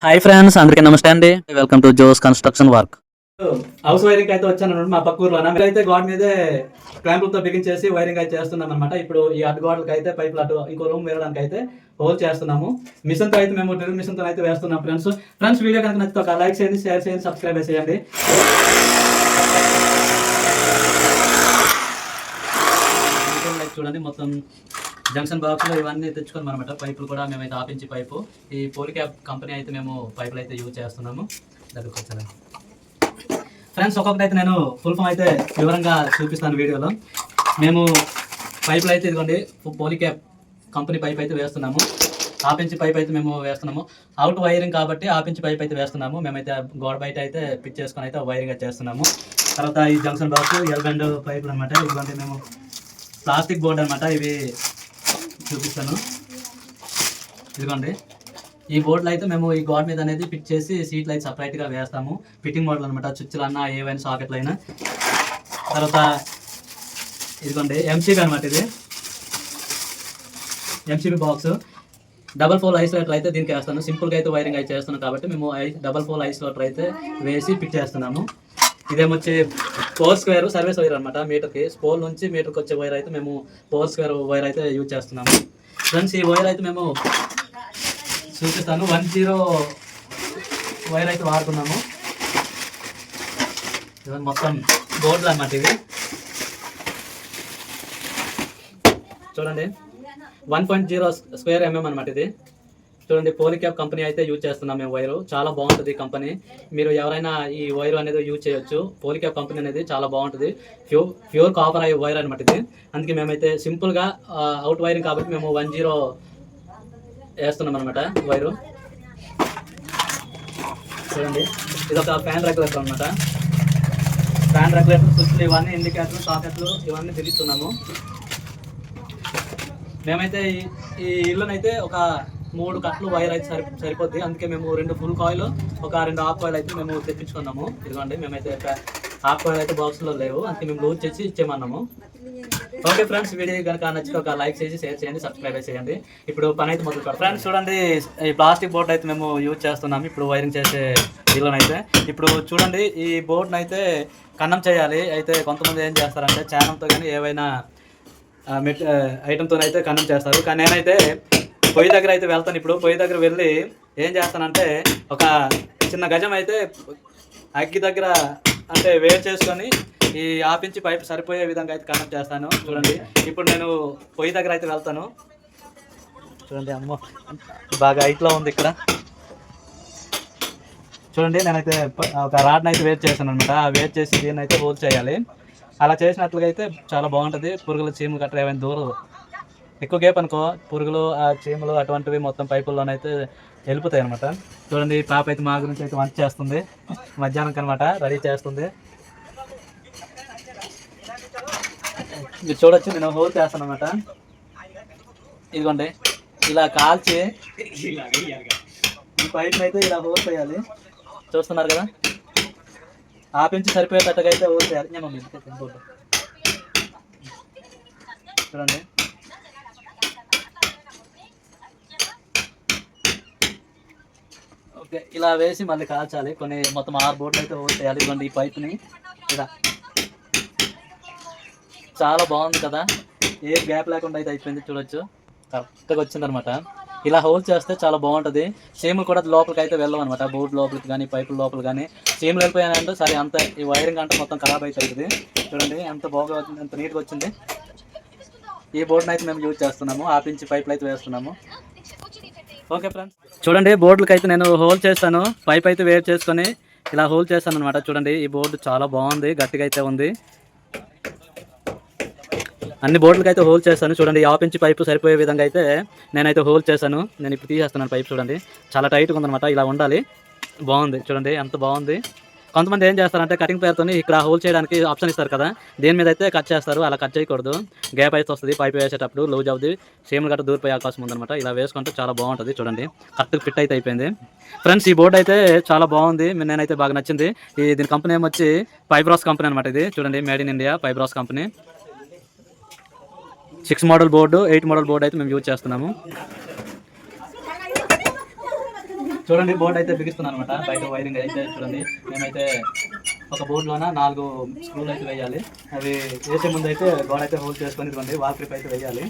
Hi friends, అందరికీ నమస్తే అండి. Welcome to Jo's construction work. House wiring అయితే వచ్చాను మా పక్క ఊర్లో. అయితే గోడ మీదే క్లాంపులతో బిగించేసి వైరింగ్ అయితే చేస్తున్నాం అనమాట. ఇప్పుడు ఈ అడ్డు గోడలకి అయితే పైపులు అటు ఇంకో రూమ్ వేయడానికి అయితే హోల్ చేస్తున్నాము. మిషన్ తో అయితే మేము డ్రిల్ మిషన్ తో అయితే వేస్తున్నాం. ఫ్రెండ్స్ వీడియో కనుక నచ్చితే ఒక లైక్ చేయండి, షేర్ చేయండి, సబ్స్క్రైబ్ చేయండి. చూడండి, మొత్తం జంక్షన్ బాక్స్ లో ఇవన్నీ తెచ్చుకున్నాం అనమాట. పైపులు కూడా మేమైతే ఆపించి పైపు ఈ పోలిక్యాప్ కంపెనీ అయితే మేము పైపులు అయితే యూజ్ చేస్తున్నాము. దగ్గరకు వచ్చాను ఫ్రెండ్స్. ఒక్కొక్కటి అయితే నేను ఫుల్ ఫామ్ అయితే వివరంగా చూపిస్తాను వీడియోలో. మేము పైపులు అయితే ఇదిగోండి పోలిక్యాప్ కంపెనీ పైప్ అయితే వేస్తున్నాము. ఆపించి పైప్ అయితే మేము వేస్తున్నాము. అవుట్ వైరింగ్ కాబట్టి ఆపించి పైప్ అయితే వేస్తున్నాము. మేమైతే గోడ బయట అయితే పిచ్ చేసుకొని అయితే వైరింగ్ అయితే చేస్తున్నాము. తర్వాత ఈ జంక్షన్ బాక్స్ ఎల్బెండ్ పైపులు అనమాట. ఇదిగోండి మేము ప్లాస్టిక్ బోర్డ్ అనమాట. ఇవి చూపిస్తాను. ఇదిగోండి ఈ బోర్డులు అయితే మేము ఈ గోడ మీద అనేది ఫిట్ చేసి సీట్లు అయితే సపరేట్గా వేస్తాము. ఫిట్టింగ్ మోడల్ అనమాట. స్విచ్లు అన్నా ఏవైనా సాకెట్లు అయినా. తర్వాత ఇదిగోండి ఎంసీబీ అనమాట. ఇది MCB box double pole isolator అయితే దీనికి వేస్తాను. సింపుల్గా అయితే వైరింగ్ అయితే చేస్తున్నాం కాబట్టి మేము డబల్ ఫోల్ ఐసోలేటర్ అయితే వేసి ఫిట్ చేస్తున్నాము. ఇదేమొచ్చి 4 స్క్వేర్ సర్వీస్ వైర్ అనమాట. మీటర్కి స్పోల్ నుంచి మీటర్కి వచ్చే వైర్ అయితే మేము 4 స్క్వేర్ వైర్ అయితే యూజ్ చేస్తున్నాము. ఫ్రెండ్స్ ఈ వైర్ అయితే మేము చూపిస్తాను. 10 వైర్ అయితే వాడుతున్నాము. మొత్తం బోర్డులు అన్నమాట. ఇది చూడండి 1.0 స్క్వేర్ ఎంఎం అనమాట. ఇది చూడండి పోలిక్యాప్ కంపెనీ అయితే యూజ్ చేస్తున్నాం మేము వైరు. చాలా బాగుంటుంది కంపెనీ. మీరు ఎవరైనా ఈ వైరు అనేది యూజ్ చేయొచ్చు. పోలిక్యాప్ కంపెనీ అనేది చాలా బాగుంటుంది. ప్యూర్ కాపర్ వైర్ అనమాట ఇది. అందుకే మేమైతే సింపుల్గా అవుట్ వైరింగ్ కాబట్టి మేము 10 వేస్తున్నాం అనమాట వైరు. చూడండి ఇది ఒక ఫ్యాన్ రెగ్యులేటర్ అనమాట. ఫ్యాన్ రెగ్యులేటర్ స్విచ్లు ఇవన్నీ ఇండికేటర్లు సాకెట్లు ఇవన్నీ తిరుగుతున్నాము. మేమైతే ఈ ఇల్లునైతే ఒక 3 కట్లు వైర్ అయితే సరిపోద్ది. అందుకే మేము 2 ఫుల్ కాయిల్ ఒక 2 హాఫ్ కాయిల్ అయితే మేము తెప్పించుకున్నాము. ఇదిగోండి మేమైతే హాఫ్ కాయిల్ అయితే బాక్స్లో లేవు, అందుకే మేము లూజ్ చేసి ఇచ్చేమన్నాము. ఓకే ఫ్రెండ్స్, వీడియో కనుక నచ్చితే ఒక లైక్ చేసి షేర్ చేయండి, సబ్స్క్రైబ్ చేయండి. ఇప్పుడు పని అయితే మొదలు పెడతాం. ఫ్రెండ్స్ చూడండి ఈ ప్లాస్టిక్ బోర్డు అయితే మేము యూజ్ చేస్తున్నాము ఇప్పుడు వైరింగ్ చేసే ఇళ్ళనైతే. ఇప్పుడు చూడండి ఈ బోర్డును అయితే కన్నం చేయాలి. అయితే కొంతమంది ఏం చేస్తారంటే చానంతో కానీ ఏవైనా ఐటమ్తో అయితే కన్నం చేస్తారు. కానీ నేనైతే పొయ్యి దగ్గర అయితే వెళ్తాను. ఇప్పుడు పొయ్యి దగ్గర వెళ్ళి ఏం చేస్తానంటే ఒక చిన్న గజం అయితే అగ్గి దగ్గర అంటే వేరు చేసుకొని ఈ ఆపించి పైపు సరిపోయే విధంగా అయితే కనెక్ట్ చేస్తాను. చూడండి ఇప్పుడు నేను పొయ్యి దగ్గర అయితే వెళ్తాను. చూడండి అమ్మో బాగా హైట్లో ఉంది ఇక్కడ. చూడండి నేనైతే ఒక రాడ్ని అయితే వేరు చేశాను అనమాట. వేరు చేసి దీన్ని అయితే హోల్ చేయాలి. అలా చేసినట్లుగా అయితే చాలా బాగుంటుంది. పురుగులు చీమలు గట్రా ఏమైనా దూరం ఎక్కువ గేప్ అనుకో పురుగులు ఆ చీమలు అటువంటివి మొత్తం పైపుల్లోనైతే వెళ్ళిపోతాయి అనమాట. చూడండి పాప అయితే మా గురించి అయితే వంట చేస్తుంది. మధ్యాహ్నం అనమాట రెడీ చేస్తుంది. మీరు చూడొచ్చు నేను హోల్ చేస్తాను అనమాట. ఇదిగోండి ఇలా కాల్చి ఈ పైప్ని అయితే ఇలా హోల్ చేయాలి. చూస్తున్నారు కదా, ఆపించి సరిపోయేటట్టుగా అయితే హోల్ చేయాలి. చూడండి ఓకే ఇలా వేసి మళ్ళీ కాల్చాలి. కొన్ని మొత్తం 6 బోర్డులు అయితే హోల్ చేయాలి. ఇదిగోండి ఈ పైప్ని ఇలా చాలా బాగుంది కదా, ఏ గ్యాప్ లేకుండా అయితే అయిపోయింది. చూడొచ్చు కరెక్ట్గా వచ్చిందనమాట. ఇలా హోల్ చేస్తే చాలా బాగుంటుంది. చీమలు కూడా లోపలికి అయితే వెళ్ళవు అనమాట. బోర్డు లోపలికి కానీ పైపుల లోపల కానీ చీమలు వెళ్ళిపోయానంటే సరే అంత ఈ వైరింగ్ అంటే మొత్తం ఖరాబ్ అవుతుంది. చూడండి ఎంత బాగా వచ్చింది, ఎంత నీట్గా వచ్చింది. ఈ బోర్డుని అయితే మేము యూజ్ చేస్తున్నాము. ఆపించి పైపులు అయితే వేస్తున్నాము. ఓకే ఫ్రెండ్స్ చూడండి బోర్డులకి అయితే నేను హోల్ చేస్తాను. పైప్ అయితే వేర్ చేసుకొని ఇలా హోల్ చేస్తాను అనమాట. చూడండి ఈ బోర్డు చాలా బాగుంది, గట్టిగా అయితే ఉంది. అన్ని బోర్డులకి అయితే హోల్ చేస్తాను. చూడండి 1/2 ఇంచ్ పైపు సరిపోయే విధంగా అయితే నేనైతే హోల్ చేశాను. నేను ఇప్పుడు తీసేస్తున్నాను పైప్. చూడండి చాలా టైట్గా ఉందన్నమాట. ఇలా ఉండాలి. బాగుంది చూడండి ఎంత బాగుంది. కొంతమంది ఏం చేస్తారంటే కటింగ్ పేరుతో ఇక్కడ హోల్ చేయడానికి ఆప్షన్ ఇస్తారు కదా, దేని మీద అయితే కట్ చేస్తారు. అలా కట్ చేయకూడదు, గ్యాప్ అయితే వస్తుంది. పైప్ వేసేటప్పుడు లూజ్ అవుతుంది, చీమలు గట్ట దూరిపోయే అవకాశం ఉందన్నమాట. ఇలా వేసుకుంటే చాలా బాగుంటుంది. చూడండి కరెక్ట్ ఫిట్ అయితే అయిపోయింది. ఫ్రెండ్స్ ఈ బోర్డు అయితే చాలా బాగుంది, నేనైతే బాగా నచ్చింది. దీని కంపెనీ ఏమొచ్చి ఫైబ్రాస్ కంపెనీ అనమాట. ఇది చూడండి made in India Fibros company. 6 model board 8 model board అయితే మేము యూజ్ చేస్తున్నాము. చూడండి బోర్డు అయితే బిగిస్తున్నాను అనమాట. బయట వైరింగ్ అయితే చూడండి, మేమైతే ఒక బోర్డులోన 4 స్క్రూలు అయితే వేయాలి. అవి వేసే ముందు అయితే గోడ అయితే హోల్డ్ చేసుకొని ఇదిగోండి వాల్ క్లిప్ అయితే వేయాలి.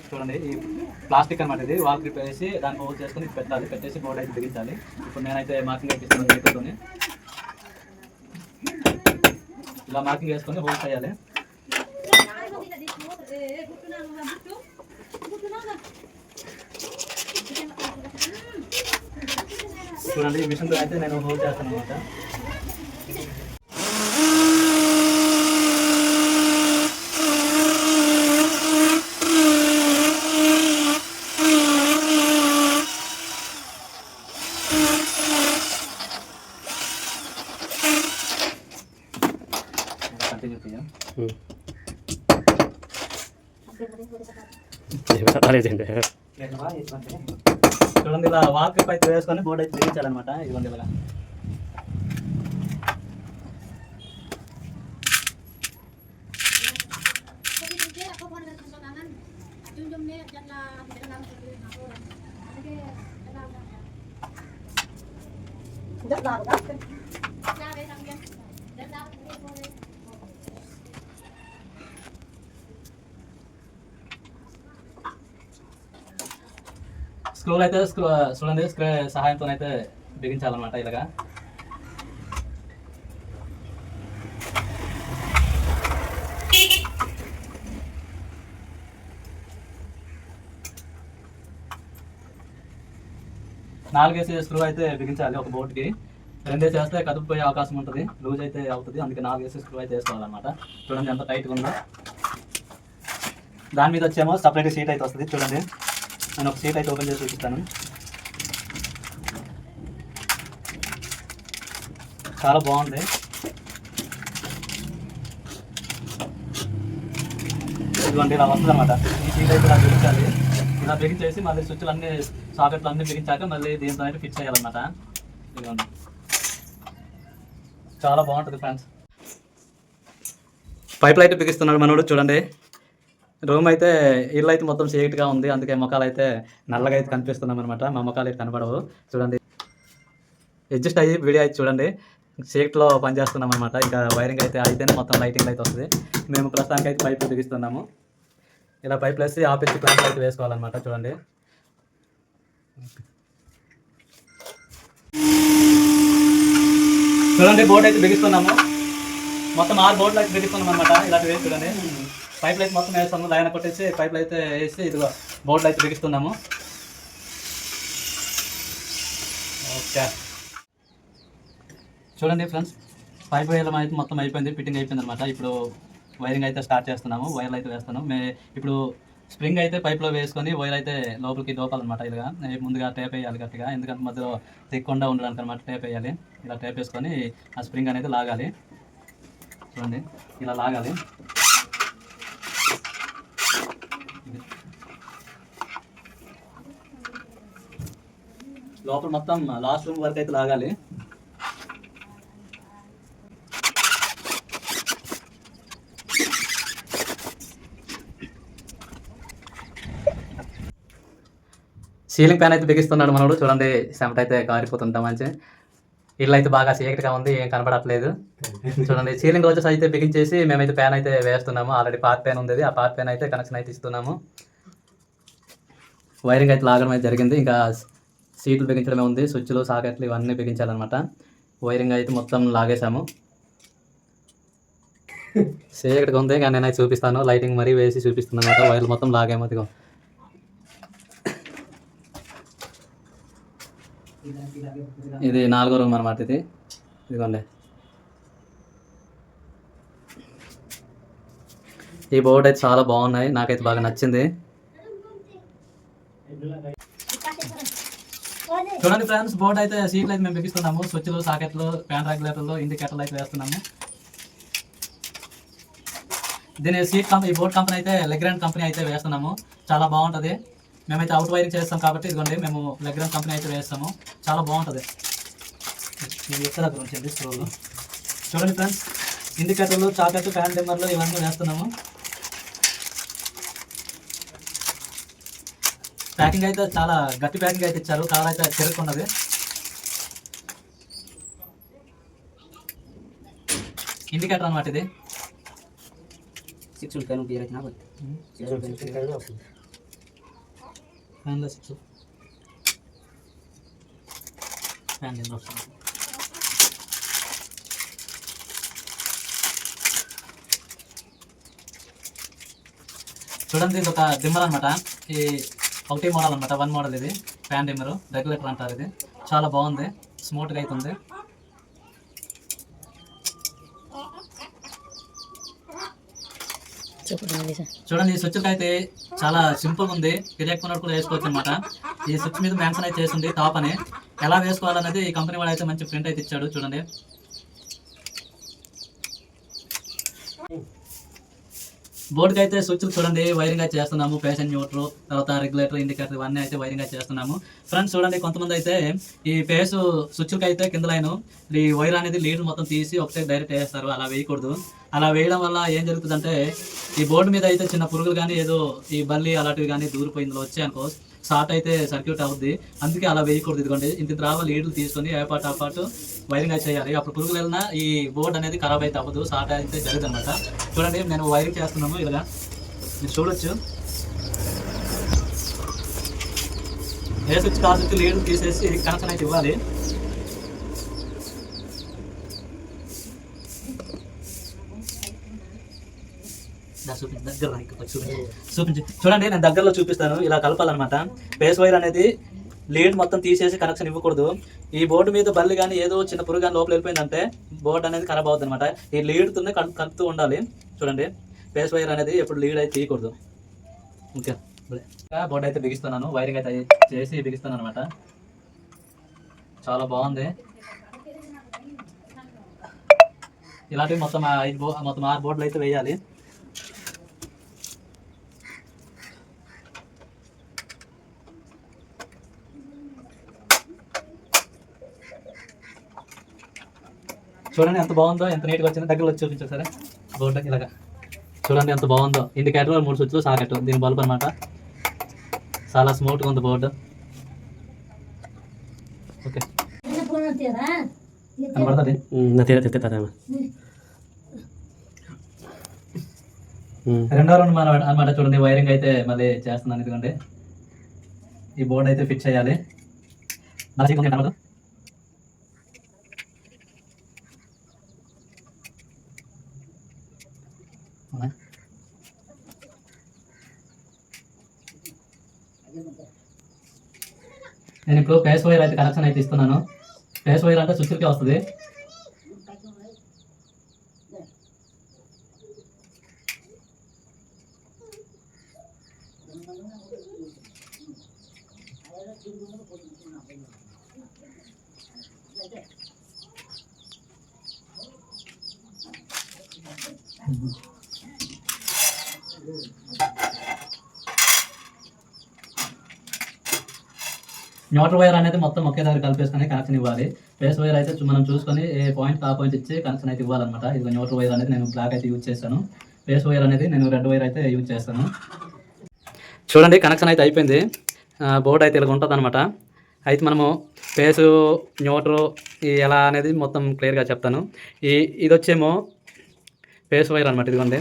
చూడండి ఈ ప్లాస్టిక్ అనమాట, ఇది వాల్ క్లిప్ వేసి దాన్ని హోల్డ్ చేసుకొని పెట్టాలి. పెట్టేసి బోర్డు అయితే బిగించాలి. ఇప్పుడు నేనైతే మార్కింగ్ అయితే ఇస్తున్నాను మీతోని. ఇలా మార్కింగ్ వేసుకొని హోల్డ్ చేయాలి. చూడండి ఈ మిషన్తో అయితే నేను హోల్డ్ చేస్తాను అనమాట. కంటిన్యూ చేయాలి. చూడండి ఇలా వాల్ క్లిప్ అయితే వేసుకొని బోర్డు అయితే బిగించాలన్నమాట. ఇదిగోండి ఇలాగా. స్క్రూలు అయితే చూడండి స్క్రూ సహాయంతో అయితే బిగించాలన్నమాట ఇలాగా. నాలుగేసి స్క్రూ అయితే బిగించాలి ఒక బోర్డుకి. 2 వేస్తే కదుపుపోయే అవకాశం ఉంటుంది, లూజ్ అయితే అవుతుంది. అందుకే 4 స్క్రూ అయితే వేసుకోవాలన్నమాట. చూడండి ఎంత టైట్గా ఉందో. దాని మీద వచ్చేమో సపరేట్ సీట్ అయితే వస్తుంది. చూడండి నేను ఒక సీట్ అయితే ఓపెన్ చేసి చూపిస్తాను. చాలా బాగుంది. ఇదిగోండి ఇలా వస్తుంది అనమాట. ఈ సీట్ అయితే ఇలా బిగించాలి. ఇలా బిగించేసి మళ్ళీ స్విచ్లు అన్ని సాకెట్లు అన్నీ బిగించాక మళ్ళీ దీంతో అయితే ఫిక్స్ చేయాలన్నమాట. ఇదిగోండి చాలా బాగుంటుంది ఫ్రెండ్స్. పైపులు అయితే బిగిస్తున్నాడు మనోడు. చూడండి రూమ్ అయితే ఇల్లు అయితే మొత్తం చీకటిగా ఉంది, అందుకే మొక్కలు అయితే నల్లగా అయితే కనిపిస్తున్నాం అనమాట. మా మొక్కలు అయితే కనపడవు. చూడండి అడ్జస్ట్ అయ్యి వీడియో అయితే చూడండి చీకట్లో పనిచేస్తున్నాం అనమాట. ఇంకా వైరింగ్ అయితే అయితేనే మొత్తం లైటింగ్ అయితే వస్తుంది. మేము ప్రస్తుతానికి అయితే పైపులు బిగిస్తున్నాము. ఇలా పైపులు వేసి ఆపేసి ప్లాంట్లు అయితే వేసుకోవాలన్నమాట. చూడండి చూడండి బోర్డు అయితే బిగిస్తున్నాము. మొత్తం 6 బోర్డులు అయితే బిగిస్తున్నాం అనమాట. ఇలాంటి వేసి చూడండి పైపులు అయితే మొత్తం వేస్తాము. లైన్ కొట్టేసి పైపులు అయితే వేసి ఇదిగో బోర్డులు అయితే బిగిస్తున్నాము. ఓకే చూడండి ఫ్రెండ్స్ పైప్ వేయడం అయితే మొత్తం అయిపోయింది, ఫిట్టింగ్ అయిపోయింది అనమాట. ఇప్పుడు వైరింగ్ అయితే స్టార్ట్ చేస్తున్నాము. వైర్లు అయితే వేస్తాను. ఇప్పుడు స్ప్రింగ్ అయితే పైప్లో వేసుకొని వైర్ అయితే లోపలికి దోపాలన్నమాట. ఇలాగా ముందుగా టేప్ వేయాలి గట్టిగా, ఎందుకంటే మధ్యలో తెక్కకుండా ఉండడానికి అనమాట టేప్ వేయాలి. ఇలా టేప్ వేసుకొని ఆ స్ప్రింగ్ అనేది లాగాలి. చూడండి ఇలా లాగాలి. లోపల మొత్తం లాస్ట్ రూమ్ వరకు అయితే లాగాలి. సీలింగ్ ఫ్యాన్ అయితే బిగిస్తున్నాడు మనోడు. చూడండి చెమట అయితే కారిపోతుంటాం. మంచి ఇల్లు అయితే బాగా చీకటిగా ఉంది, ఏం కనపడట్లేదు. చూడండి సీలింగ్ రోజెస్ అయితే బిగించేసి మేమైతే ఫ్యాన్ అయితే వేస్తున్నాము. ఆల్రెడీ పార్ట్ ఫ్యాన్ ఉంది, ఆ పార్ట్ ఫ్యాన్ అయితే కనెక్షన్ అయితే ఇస్తున్నాము. వైరింగ్ అయితే లాగడం అయితే జరిగింది. ఇంకా సీట్లు బిగించడమే ఉంది. స్విచ్లు సాకెట్లు ఇవన్నీ బిగించాలన్నమాట. వైరింగ్ అయితే మొత్తం లాగేసాము. చీకటిగా ఉంది కానీ నేనైతే చూపిస్తాను. లైటింగ్ మరీ వేసి చూపిస్తున్నాను అనమాట. వైర్లు మొత్తం లాగేమో. ఇదిగో ఇది 4వ రూమ్ అనమాట. ఇదిగోండి ఈ బోర్డు అయితే చాలా బాగున్నాయి, నాకైతే బాగా నచ్చింది. చూడండి ఫ్రెండ్స్ బోర్డు అయితే సీట్లు అయితే మేము బిగిస్తున్నాము. స్విచ్లు సాకెట్లు ఫ్యాన్ రెగ్యులేటర్లు ఇండికేటర్లు అయితే వేస్తున్నాము. దీని సీట్ కంపెనీ ఈ బోర్డ్ కంపెనీ అయితే లెగ్రాండ్ కంపెనీ అయితే వేస్తున్నాము. చాలా బాగుంటుంది. మేమైతే అవుట్ వైరింగ్ చేస్తాం కాబట్టి ఇదిగోండి మేము లెగ్రాండ్ కంపెనీ అయితే వేస్తాము. చాలా బాగుంటుంది. ఇది ఎక్కడ గురించి స్క్రూలు చూడండి ఫ్రెండ్స్. ఇండికేటర్లు చాకెట్లు ఫ్యాన్ డిమ్మర్లు ఇవన్నీ వేస్తున్నాము. ప్యాకింగ్ అయితే చాలా గట్టి ప్యాకింగ్ అయితే ఇచ్చారు, కలర్ అయితే చెరుకున్నది. ఇండికేటర్ అనమాట ఇది. 6 ఉంటాను క్లియర్ అయితే నాకు ఫ్యాన్లో 6 ఫ్యాన్ ఎంత వస్తుంది. చూడండి ఇది ఒక డిమ్మర్ అనమాట. ఈ ఒకటి మోడల్ అనమాట, 1 మోడల్. ఇది ఫ్యాన్ డిమ్మర్, రెగ్యులేటర్ అంటారు. ఇది చాలా బాగుంది, స్మూత్గా అవుతుంది. చూడండి ఈ స్విచ్ అయితే చాలా సింపుల్ ఉంది, తెలియకుండా కూడా వేసుకోవచ్చు అనమాట. ఈ స్విచ్ మీద మెన్షన్ అయితే చేసింది టాప్ అని. ఎలా వేసుకోవాలనేది ఈ కంపెనీ వాడు అయితే మంచి ప్రింట్ అయితే ఇచ్చాడు. చూడండి బోర్డుకి అయితే స్విచ్లు చూడండి వైరింగ్ అయితే చేస్తున్నాము. పేషన్ న్యూట్రల్, తర్వాత రెగ్యులేటర్, ఇండికేటర్ ఇవన్నీ అయితే వైరింగ్ అయితే చేస్తున్నాము. ఫ్రెండ్స్ చూడండి కొంతమంది అయితే ఈ పేస్ స్విచ్లకి అయితే కింద లైన్ ఈ వైర్ అనేది లీడ్ మొత్తం తీసి ఒకసారి డైరెక్ట్ వేస్తారు. అలా వేయకూడదు. అలా వేయడం వల్ల ఏం జరుగుతుందంటే ఈ బోర్డు మీద అయితే చిన్న పురుగులు కానీ ఏదో ఈ బల్లి అలాంటివి కానీ దూరిపోయిందో వచ్చాయి అనుకో, షార్ట్ అయితే సర్క్యూట్ అవుద్ది. అందుకే అలా వేయకూడదు. ఇదిగోండి ఇంత రావ లీడ్లు తీసుకొని ఏ పాటు ఆ పాటు వైరింగ్ అయితే చేయాలి. అప్పుడు పురుగులు వెళ్ళినా ఈ బోర్డు అనేది ఖరాబ్ అయితే అవ్వదు, షార్ట్ అయితే జరగదు అనమాట. చూడండి నేను వైరింగ్ చేస్తున్నాము. ఇలాగా మీరు చూడొచ్చు. ఏ స్విచ్ కా స్విచ్ లీడ్ తీసేసి కనెక్షన్ అయితే ఇవ్వాలి. చూపించి చూడండి నేను దగ్గరలో చూపిస్తాను. ఇలా కలపాలన్నమాట. బేస్ వైర్ అనేది లీడ్ మొత్తం తీసేసి కనెక్షన్ ఇవ్వకూడదు. ఈ బోర్డు మీద బల్లి కానీ ఏదో చిన్న పురుగు కానీ లోపల వెళ్ళిపోయిందంటే బోర్డు అనేది ఖరాబ్ అవుతుంది అనమాట. ఈ లీడ్తోనే కలుపుతూ ఉండాలి. చూడండి బేస్ వైర్ అనేది ఎప్పుడు లీడ్ అయితే తీయకూడదు. ఓకే, బోర్డు అయితే బిగిస్తున్నాను, వైరింగ్ అయితే చేసి బిగిస్తున్నాను అనమాట. చాలా బాగుంది. ఇలాంటివి మొత్తం 6 బోర్డులు అయితే వేయాలి. చూడండి ఎంత బాగుందో, ఎంత నీట్గా వచ్చిందో. దగ్గరలో వచ్చి చూపించారు సరే బోర్డు ఇలాగా. చూడండి ఎంత బాగుందో. ఇండికేటర్ 3 స్విచ్లు, సాకెట్, దీని బల్బ్ అనమాట. చాలా స్మూత్గా ఉంది బోర్డు. ఓకే కనబడుతుంది. రెండో రౌండ్ అనమాట. చూడండి వైరింగ్ అయితే మళ్ళీ చేస్తున్నాను. ఎందుకంటే ఈ బోర్డు అయితే ఫిట్ చేయాలి. కనబడదు. నేను ఇప్పుడు పేస్ వైర్ అయితే కనెక్షన్ అయితే ఇస్తున్నాను. పేస్ వైర్ అంటే స్విచ్కి వస్తుంది. న్యూట్రల్ వైర్ అనేది మొత్తం ఒకే దగ్గర కలిపేసుకొని కనెక్షన్ ఇవ్వాలి. ఫేస్ వైర్ అయితే మనం చూసుకొని ఏ పాయింట్ ఆ పాయింట్ ఇచ్చి కనెక్షన్ అయితే ఇవ్వాలన్నమాట. ఇది న్యూట్రల్ వైర్ అనేది నేను బ్లాక్ అయితే యూజ్ చేస్తాను. ఫేస్ వైర్ అనేది నేను రెడ్ వైర్ అయితే యూజ్ చేస్తాను. చూడండి కనెక్షన్ అయితే అయిపోయింది. బోర్డు అయితే ఇలా ఉంటుంది అనమాట. అయితే మనము ఫేసు న్యూట్రల్ ఎలా అనేది మొత్తం క్లియర్గా చెప్తాను. ఇది వచ్చేమో ఫేస్ వైర్ అనమాట. ఇదిగోండి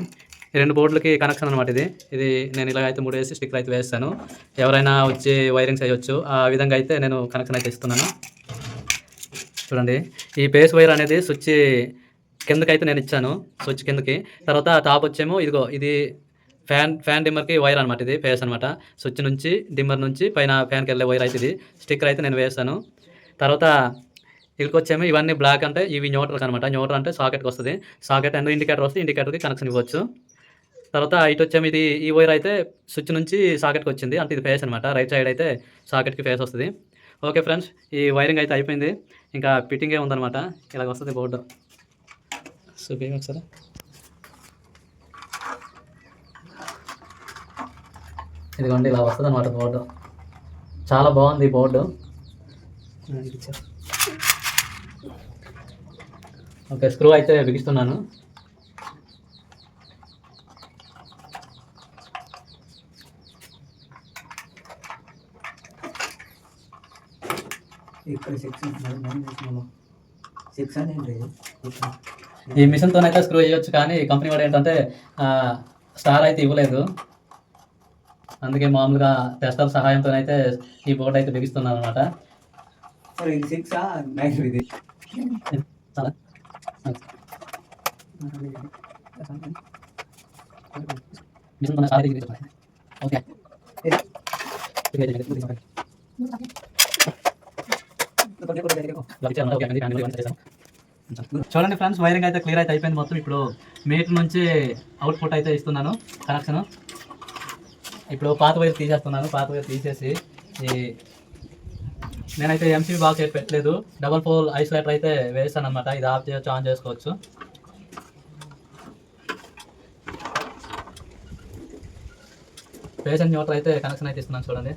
2 బోర్డులకి కనెక్షన్ అనమాట. ఇది నేను ఇలాగ అయితే 3 వేసి స్టిక్కర్ అయితే వేస్తాను. ఎవరైనా వచ్చి వైరింగ్స్ అయ్యొచ్చు. ఆ విధంగా అయితే నేను కనెక్షన్ అయితే ఇస్తున్నాను. చూడండి ఈ ఫేస్ వైర్ అనేది స్విచ్ కిందకైతే నేను ఇచ్చాను, స్విచ్ కిందకి. తర్వాత టాప్ వచ్చేమో ఇదిగో ఇది ఫ్యాన్ డిమ్మర్కి వైర్ అనమాట. ఇది ఫేస్ అనమాట. స్విచ్ నుంచి డిమ్మర్ నుంచి పైన ఫ్యాన్కి వెళ్ళే వైర్ అయితే ఇది స్టిక్కర్ అయితే నేను వేస్తాను. తర్వాత ఇక్కడికి వచ్చేమో ఇవన్నీ బ్లాక్ అంటే ఇవి న్యూట్రల్ అనమాట. న్యూట్రల్ అంటే సాకెట్కి వస్తుంది. సాకెట్ అండ్ ఇండికేటర్ వస్తే ఇండికేటర్కి కనెక్షన్ ఇవ్వచ్చు. తర్వాత ఇటు వచ్చేమో ఈ వైర్ అయితే స్విచ్ నుంచి సాకెట్కి వచ్చింది, అంటే ఇది ఫేస్ అనమాట. రైట్ సైడ్ అయితే సాకెట్కి ఫేస్ వస్తుంది. ఓకే ఫ్రెండ్స్, ఈ వైరింగ్ అయితే అయిపోయింది. ఇంకా ఫిట్టింగే ఉందన్నమాట. ఇలాగ వస్తుంది బోర్డు. చూపించండి ఒకసారి. ఇదిగోండి ఇలా వస్తుంది అనమాట బోర్డు. చాలా బాగుంది ఈ బోర్డు. ఓకే, స్క్రూ అయితే బిగిస్తున్నాను. ఈ మిషన్తో అయితే స్క్రూ చేయొచ్చు, కానీ కంపెనీ వాడు ఏంటంటే స్టార్ అయితే ఇవ్వలేదు. అందుకే మామూలుగా టెస్టర్ సహాయంతో అయితే ఈ బోర్డు అయితే బిగిస్తున్నాను అనమాట. Machine okay. చూడండి ఫ్రెండ్స్, వైరింగ్ అయితే క్లియర్ అయితే అయిపోయింది మొత్తం. ఇప్పుడు మీటర్ నుంచి అవుట్పుట్ అయితే ఇస్తున్నాను కనెక్షన్. ఇప్పుడు పాత వైర్ తీసేస్తున్నాను. పాత వైర్ తీసేసి నేనైతే ఎంసీబీ బాక్స్ అయితే పెట్టలేదు, డబల్ పోల్ ఐసోలేటర్ అయితే వేస్తాను అనమాట. ఇది ఆఫ్ చేయొచ్చు, ఆన్ చేసుకోవచ్చు. పేషెంట్ న్యూట్రల్ అయితే కనెక్షన్ అయితే ఇస్తున్నాను చూడండి.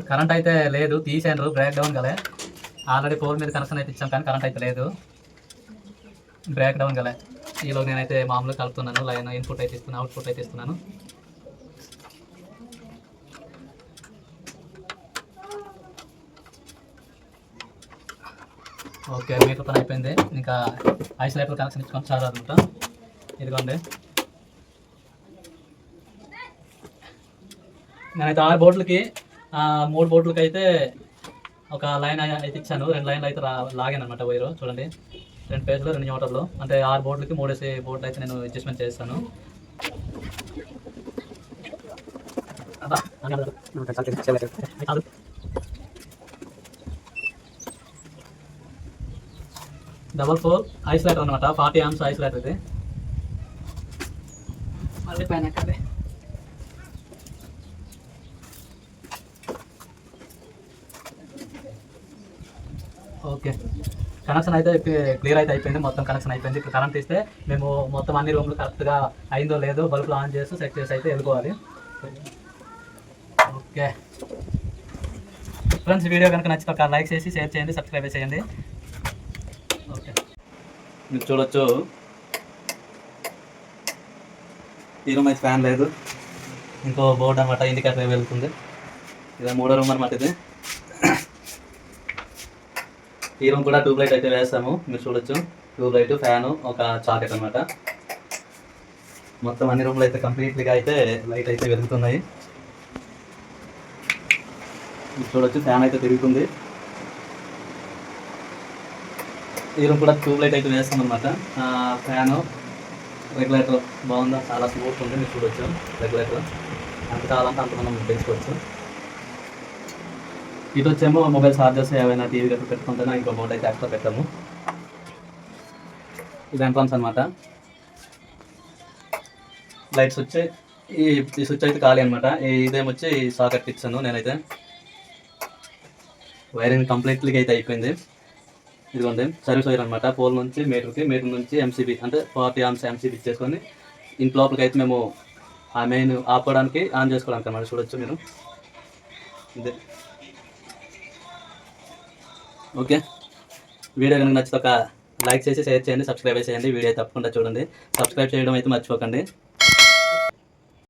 కరెంట్ అయితే లేదు, తీసాను, బ్రేక్ డౌన్ గలే. ఆల్రెడీ పోల్ మీద కనెక్షన్ అయితే ఇచ్చాం, కానీ కరెంట్ అయితే లేదు, బ్రేక్ డౌన్ గలే. ఈలో నేనైతే మామూలుగా కలుపుతున్నాను. లైన్ ఇన్పుట్ అయితే ఇస్తున్నాను, అవుట్పుట్ అయితే ఇస్తున్నాను. ఓకే, మీటర్ పని అయిపోయింది. ఇంకా ఐసోలేటర్ కనెక్షన్ ఇచ్చుకొని చాలా అనమాట. ఇదిగోండి, నేనైతే 6 బోర్డులకి 3 బోర్డులకి అయితే ఒక లైన్ అయితే ఇచ్చాను. 2 లైన్లు అయితే లాగాను అనమాట వైరు. చూడండి, 2 పేజ్లు 2 న్యూటర్లు, అంటే 6 బోర్డులకి 3 బోర్డులు అయితే నేను అడ్జస్ట్మెంట్ చేస్తాను. డబల్ పోల్ ఐసోలేటర్ అనమాట, 40 amps ఐసోలేటర్ ఇది. మళ్ళీ పైన ఎక్కడే. ఓకే, కనెక్షన్ అయితే క్లియర్ అయితే అయిపోయింది. మొత్తం కనెక్షన్ అయిపోయింది. ఇప్పుడు కరెంట్ ఇస్తే మేము మొత్తం అన్ని రూమ్లు కరెక్ట్గా అయిందో లేదో బల్బులు ఆన్ చేసి సెట్ చేసి అయితే వెళ్ళిపోవాలి. ఓకే ఫ్రెండ్స్, వీడియో కనుక నచ్చితే ఒక లైక్ చేసి షేర్ చేయండి, సబ్స్క్రైబ్ చేయండి. ఓకే, మీరు చూడొచ్చు, ఈ రూమ్ అయితే ఫ్యాన్ లేదు. ఇంకో బోర్డు అనమాట, ఇండికేటర్ వెళ్తుంది. ఇది 3వ రూమ్ అనమాట. ఇది ఈ రూమ్ కూడా ట్యూబ్ లైట్ అయితే వేస్తాము. మీరు చూడొచ్చు, ట్యూబ్ లైట్, ఫ్యాను, ఒక చాకెట్ అనమాట. మొత్తం అన్ని రూమ్లు అయితే కంప్లీట్లీగా అయితే లైట్ అయితే వెలుగుతున్నాయి. మీరు చూడొచ్చు, ఫ్యాన్ అయితే తిరుగుతుంది. ఈ రూమ్ కూడా ట్యూబ్ లైట్ అయితే వేస్తాం అనమాట. ఫ్యాను, రెగ్యులేటర్ బాగుందా, చాలా స్మూత్ ఉంది. మీరు చూడొచ్చు, రెగ్యులేటర్ అంత కావాలంటే అంత మనం పెంచుకోవచ్చు. ఇది వచ్చేమో మొబైల్ ఛార్జర్స్ ఏమైనా టీవీ గట్రా పెట్టుకుంటేనే ఇంకో బోర్డు అయితే ఎక్స్ట్రా పెట్టాము. ఇది ఎంట్రన్స్ అనమాట. లైట్ స్విచ్, ఈ స్విచ్ అయితే ఖాళీ అనమాట. ఇదేమొచ్చి సాకెట్ ఇచ్చాను నేనైతే. వైరింగ్ కంప్లీట్లీగా అయితే అయిపోయింది. ఇదిగోండి, సర్వీస్ వైర్ అనమాట. పోల్ నుంచి మీటర్కి, మీటర్ నుంచి ఎంసీబీ అంటే 40 amps ఎంసీబీ ఇచ్చేసుకొని ఇంటి లోపలికి అయితే మేము ఆ మెయిన్ ఆపుకోవడానికి, ఆన్ చేసుకోవడానికి అనమాట. చూడొచ్చు మీరు. ఇదే ఓకే, వీడియో కనుక నచ్చితే ఒక లైక్ చేసి షేర్ చేయండి, సబ్స్క్రైబ్ చేయండి. వీడియో తప్పకుండా చూడండి, సబ్స్క్రైబ్ చేయడం అయితే మర్చిపోకండి.